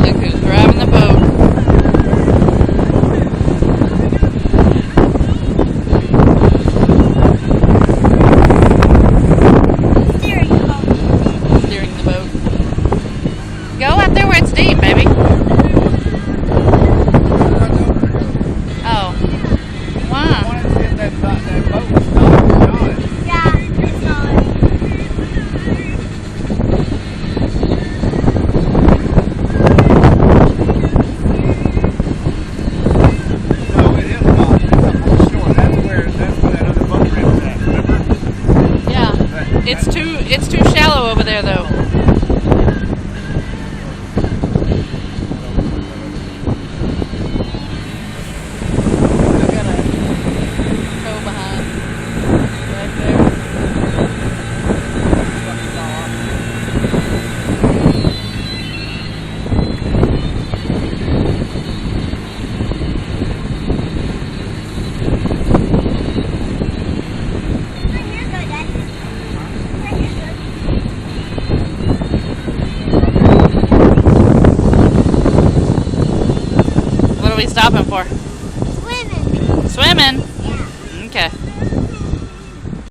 Look who's driving the boat. Steering the boat. Go out there where it's deep, baby. Oh. Why? I wanted to see if that boat was stopped. Yeah, it's not. No, it is not. It's up on the shore. That's where that other boat ramp is at, remember? Yeah. It's too shallow over there though. I've got a tow behind right there. Right here, good, Daddy. Right here, good. What are we stopping for? Swimming. Swimming? Yeah. Okay.